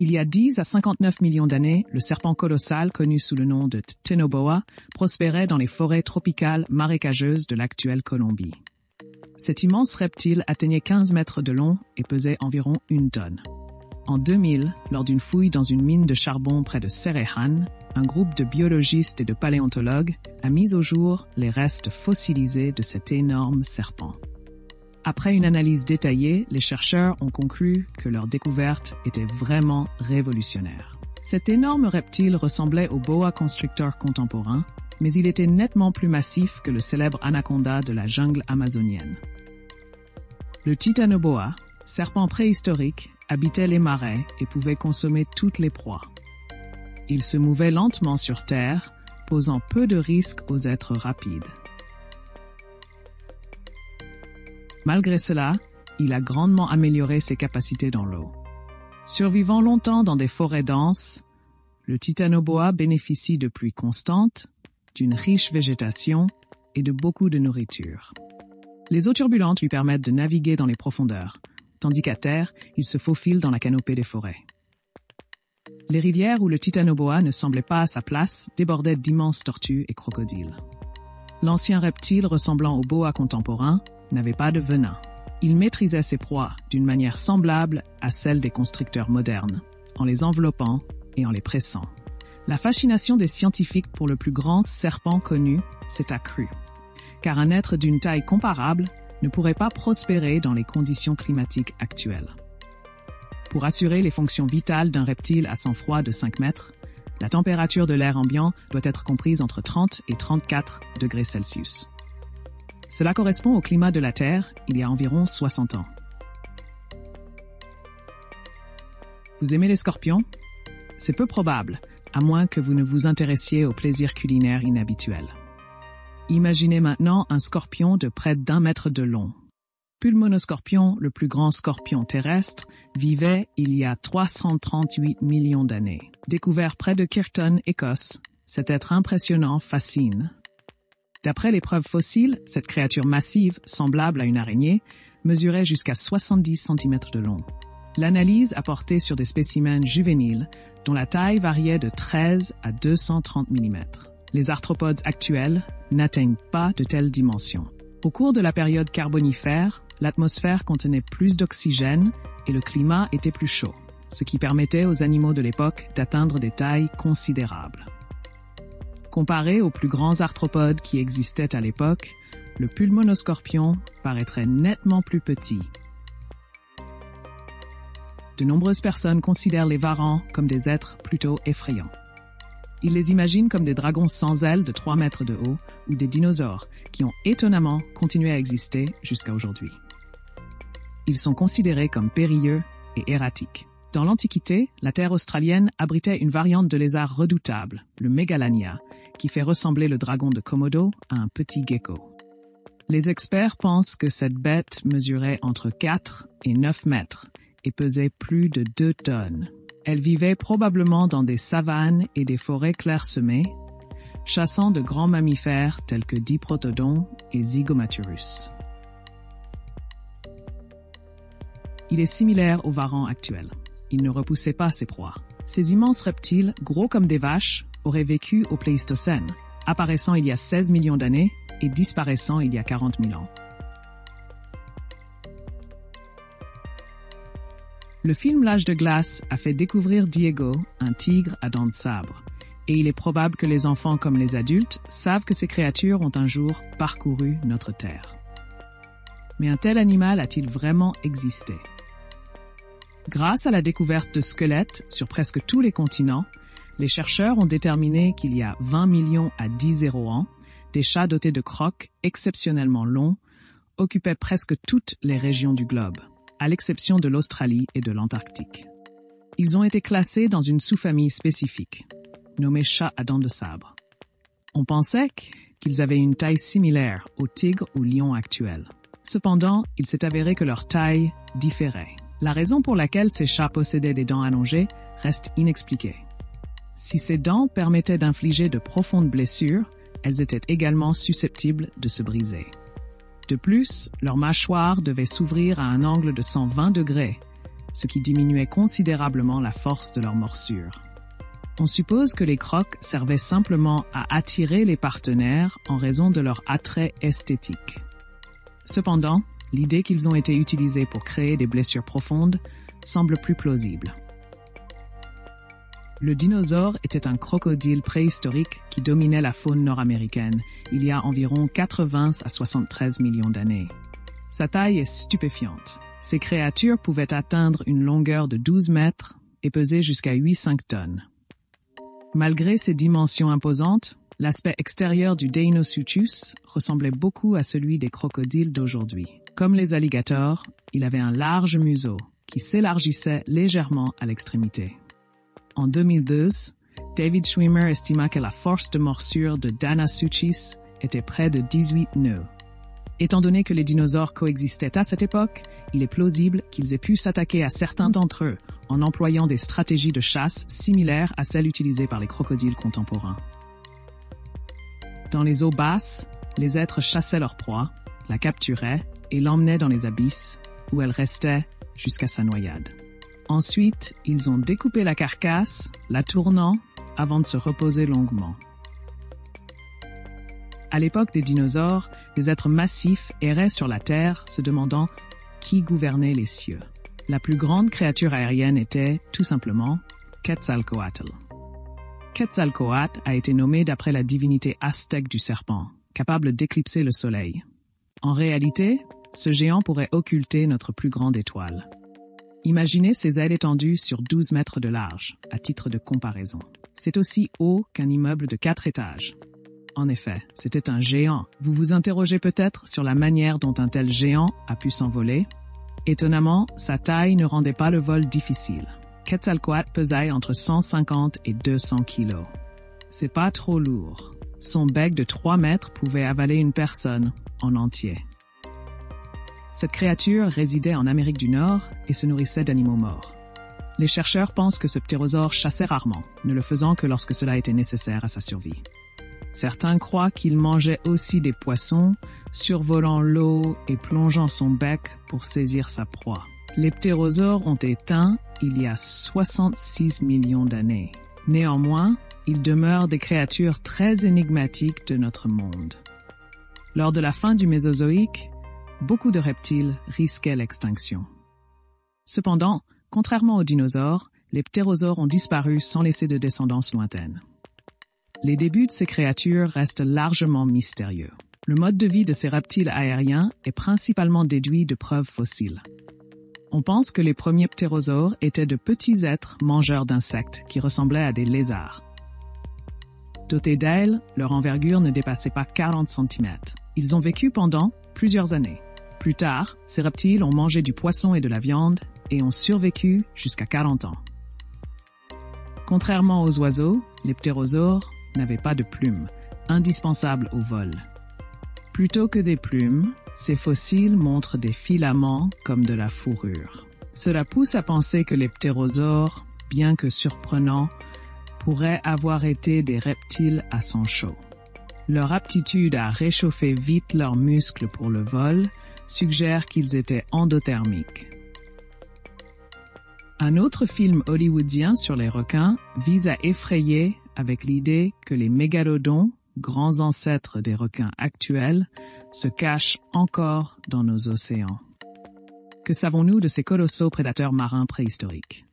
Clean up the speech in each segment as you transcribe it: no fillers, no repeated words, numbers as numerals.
Il y a 10 à 59 millions d'années, le serpent colossal, connu sous le nom de Tenoboa, prospérait dans les forêts tropicales marécageuses de l'actuelle Colombie. Cet immense reptile atteignait 15 mètres de long et pesait environ 1 tonne. En 2000, lors d'une fouille dans une mine de charbon près de Cerrejón, un groupe de biologistes et de paléontologues a mis au jour les restes fossilisés de cet énorme serpent. Après une analyse détaillée, les chercheurs ont conclu que leur découverte était vraiment révolutionnaire. Cet énorme reptile ressemblait au boa constrictor contemporain, mais il était nettement plus massif que le célèbre anaconda de la jungle amazonienne. Le titanoboa, serpent préhistorique, habitait les marais et pouvait consommer toutes les proies. Il se mouvait lentement sur Terre, posant peu de risques aux êtres rapides. Malgré cela, il a grandement amélioré ses capacités dans l'eau. Survivant longtemps dans des forêts denses, le titanoboa bénéficie de pluies constantes, d'une riche végétation et de beaucoup de nourriture. Les eaux turbulentes lui permettent de naviguer dans les profondeurs, tandis qu'à terre, il se faufile dans la canopée des forêts. Les rivières où le titanoboa ne semblait pas à sa place débordaient d'immenses tortues et crocodiles. L'ancien reptile ressemblant au boa contemporain n'avait pas de venin. Il maîtrisait ses proies d'une manière semblable à celle des constricteurs modernes, en les enveloppant et en les pressant. La fascination des scientifiques pour le plus grand serpent connu s'est accrue, car un être d'une taille comparable ne pourrait pas prospérer dans les conditions climatiques actuelles. Pour assurer les fonctions vitales d'un reptile à sang froid de 5 mètres, la température de l'air ambiant doit être comprise entre 30 et 34 degrés Celsius. Cela correspond au climat de la Terre il y a environ 60 ans. Vous aimez les scorpions? C'est peu probable, à moins que vous ne vous intéressiez aux plaisirs culinaires inhabituels. Imaginez maintenant un scorpion de près d'1 mètre de long. Pulmonoscorpion, le plus grand scorpion terrestre, vivait il y a 338 millions d'années. Découvert près de Kirkton, Écosse, cet être impressionnant fascine. D'après les preuves fossiles, cette créature massive, semblable à une araignée, mesurait jusqu'à 70 cm de long. L'analyse a porté sur des spécimens juvéniles, dont la taille variait de 13 à 230 mm. Les arthropodes actuels n'atteignent pas de telles dimensions. Au cours de la période carbonifère, l'atmosphère contenait plus d'oxygène et le climat était plus chaud, ce qui permettait aux animaux de l'époque d'atteindre des tailles considérables. Comparé aux plus grands arthropodes qui existaient à l'époque, le pulmonoscorpion paraîtrait nettement plus petit. De nombreuses personnes considèrent les varans comme des êtres plutôt effrayants. Ils les imaginent comme des dragons sans ailes de 3 mètres de haut ou des dinosaures qui ont étonnamment continué à exister jusqu'à aujourd'hui. Ils sont considérés comme périlleux et erratiques. Dans l'Antiquité, la terre australienne abritait une variante de lézard redoutable, le Megalania, qui fait ressembler le dragon de Komodo à un petit gecko. Les experts pensent que cette bête mesurait entre 4 et 9 mètres et pesait plus de 2 tonnes. Elle vivait probablement dans des savanes et des forêts clairsemées, chassant de grands mammifères tels que Diprotodon et Zygomaturus. Il est similaire au varan actuel. Il ne repoussait pas ses proies. Ces immenses reptiles, gros comme des vaches, auraient vécu au Pléistocène, apparaissant il y a 16 millions d'années et disparaissant il y a 40 000 ans. Le film L'âge de glace a fait découvrir Diego, un tigre à dents de sabre, et il est probable que les enfants comme les adultes savent que ces créatures ont un jour parcouru notre Terre. Mais un tel animal a-t-il vraiment existé? Grâce à la découverte de squelettes sur presque tous les continents, les chercheurs ont déterminé qu'il y a 20 millions à 10 0 ans, des chats dotés de crocs exceptionnellement longs occupaient presque toutes les régions du globe, à l'exception de l'Australie et de l'Antarctique. Ils ont été classés dans une sous-famille spécifique, nommée chats à dents de sabre. On pensait qu'ils avaient une taille similaire aux tigres ou lions actuels. Cependant, il s'est avéré que leur taille différait. La raison pour laquelle ces chats possédaient des dents allongées reste inexpliquée. Si ces dents permettaient d'infliger de profondes blessures, elles étaient également susceptibles de se briser. De plus, leur mâchoire devait s'ouvrir à un angle de 120 degrés, ce qui diminuait considérablement la force de leurs morsures. On suppose que les crocs servaient simplement à attirer les partenaires en raison de leur attrait esthétique. Cependant, l'idée qu'ils ont été utilisés pour créer des blessures profondes semble plus plausible. Le dinosaure était un crocodile préhistorique qui dominait la faune nord-américaine il y a environ 80 à 73 millions d'années. Sa taille est stupéfiante. Ces créatures pouvaient atteindre une longueur de 12 mètres et peser jusqu'à 8,5 tonnes. Malgré ses dimensions imposantes, l'aspect extérieur du Deinosuchus ressemblait beaucoup à celui des crocodiles d'aujourd'hui. Comme les alligators, il avait un large museau qui s'élargissait légèrement à l'extrémité. En 2002, David Schwimmer estima que la force de morsure de Deinosuchus était près de 18 nœuds. Étant donné que les dinosaures coexistaient à cette époque, il est plausible qu'ils aient pu s'attaquer à certains d'entre eux en employant des stratégies de chasse similaires à celles utilisées par les crocodiles contemporains. Dans les eaux basses, les êtres chassaient leur proie, la capturaient et l'emmenaient dans les abysses, où elle restait jusqu'à sa noyade. Ensuite, ils ont découpé la carcasse, la tournant, avant de se reposer longuement. À l'époque des dinosaures, des êtres massifs erraient sur la Terre, se demandant qui gouvernait les cieux. La plus grande créature aérienne était, tout simplement, Quetzalcoatl. Quetzalcoatl a été nommé d'après la divinité aztèque du serpent, capable d'éclipser le soleil. En réalité, ce géant pourrait occulter notre plus grande étoile. Imaginez ses ailes étendues sur 12 mètres de large, à titre de comparaison. C'est aussi haut qu'un immeuble de 4 étages. En effet, c'était un géant. Vous vous interrogez peut-être sur la manière dont un tel géant a pu s'envoler. Étonnamment, sa taille ne rendait pas le vol difficile. Quetzalcoatl pesait entre 150 et 200 kilos. C'est pas trop lourd. Son bec de 3 mètres pouvait avaler une personne en entier. Cette créature résidait en Amérique du Nord et se nourrissait d'animaux morts. Les chercheurs pensent que ce ptérosaure chassait rarement, ne le faisant que lorsque cela était nécessaire à sa survie. Certains croient qu'il mangeait aussi des poissons, survolant l'eau et plongeant son bec pour saisir sa proie. Les ptérosaures ont éteint il y a 66 millions d'années. Néanmoins, ils demeurent des créatures très énigmatiques de notre monde. Lors de la fin du Mésozoïque, beaucoup de reptiles risquaient l'extinction. Cependant, contrairement aux dinosaures, les ptérosaures ont disparu sans laisser de descendance lointaine. Les débuts de ces créatures restent largement mystérieux. Le mode de vie de ces reptiles aériens est principalement déduit de preuves fossiles. On pense que les premiers ptérosaures étaient de petits êtres mangeurs d'insectes qui ressemblaient à des lézards. Dotés d'ailes, leur envergure ne dépassait pas 40 cm. Ils ont vécu pendant plusieurs années. Plus tard, ces reptiles ont mangé du poisson et de la viande et ont survécu jusqu'à 40 ans. Contrairement aux oiseaux, les ptérosaures n'avaient pas de plumes, indispensables au vol. Plutôt que des plumes, ces fossiles montrent des filaments comme de la fourrure. Cela pousse à penser que les ptérosaures, bien que surprenants, pourraient avoir été des reptiles à sang chaud. Leur aptitude à réchauffer vite leurs muscles pour le vol suggère qu'ils étaient endothermiques. Un autre film hollywoodien sur les requins vise à effrayer avec l'idée que les mégalodons, grands ancêtres des requins actuels, se cachent encore dans nos océans. Que savons-nous de ces colossaux prédateurs marins préhistoriques?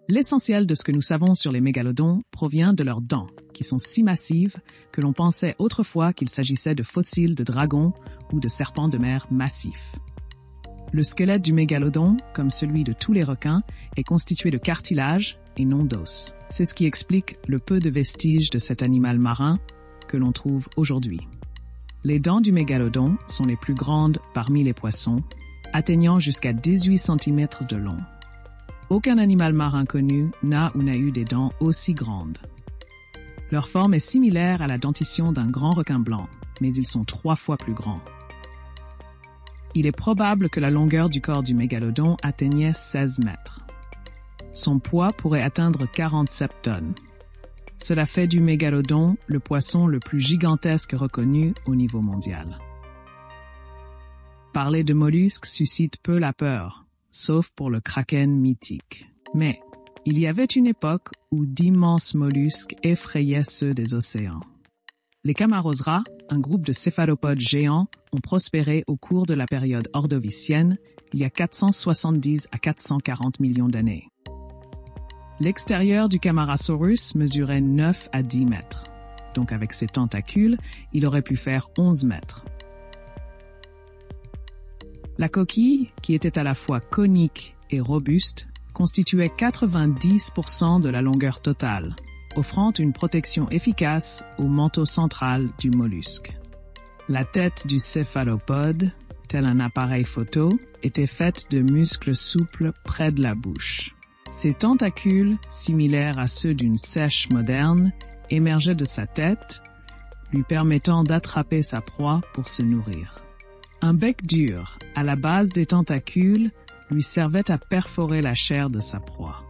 L'essentiel de ce que nous savons sur les mégalodons provient de leurs dents, qui sont si massives que l'on pensait autrefois qu'il s'agissait de fossiles de dragons ou de serpents de mer massifs. Le squelette du mégalodon, comme celui de tous les requins, est constitué de cartilage et non d'os. C'est ce qui explique le peu de vestiges de cet animal marin que l'on trouve aujourd'hui. Les dents du mégalodon sont les plus grandes parmi les poissons, atteignant jusqu'à 18 cm de long. Aucun animal marin connu n'a ou n'a eu des dents aussi grandes. Leur forme est similaire à la dentition d'un grand requin blanc, mais ils sont 3 fois plus grands. Il est probable que la longueur du corps du mégalodon atteignait 16 mètres. Son poids pourrait atteindre 47 tonnes. Cela fait du mégalodon le poisson le plus gigantesque reconnu au niveau mondial. Parler de mollusques suscite peu la peur, sauf pour le kraken mythique. Mais il y avait une époque où d'immenses mollusques effrayaient ceux des océans. Les Camarosra, un groupe de céphalopodes géants, ont prospéré au cours de la période ordovicienne, il y a 470 à 440 millions d'années. L'extérieur du Camarasaurus mesurait 9 à 10 mètres. Donc avec ses tentacules, il aurait pu faire 11 mètres. La coquille, qui était à la fois conique et robuste, constituait 90% de la longueur totale, offrant une protection efficace au manteau central du mollusque. La tête du céphalopode, tel un appareil photo, était faite de muscles souples près de la bouche. Ses tentacules, similaires à ceux d'une seiche moderne, émergeaient de sa tête, lui permettant d'attraper sa proie pour se nourrir. Un bec dur, à la base des tentacules, lui servait à perforer la chair de sa proie.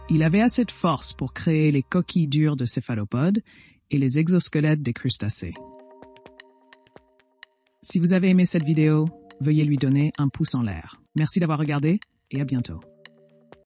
Il avait assez de force pour créer les coquilles dures de céphalopodes et les exosquelettes des crustacés. Si vous avez aimé cette vidéo, veuillez lui donner un pouce en l'air. Merci d'avoir regardé et à bientôt.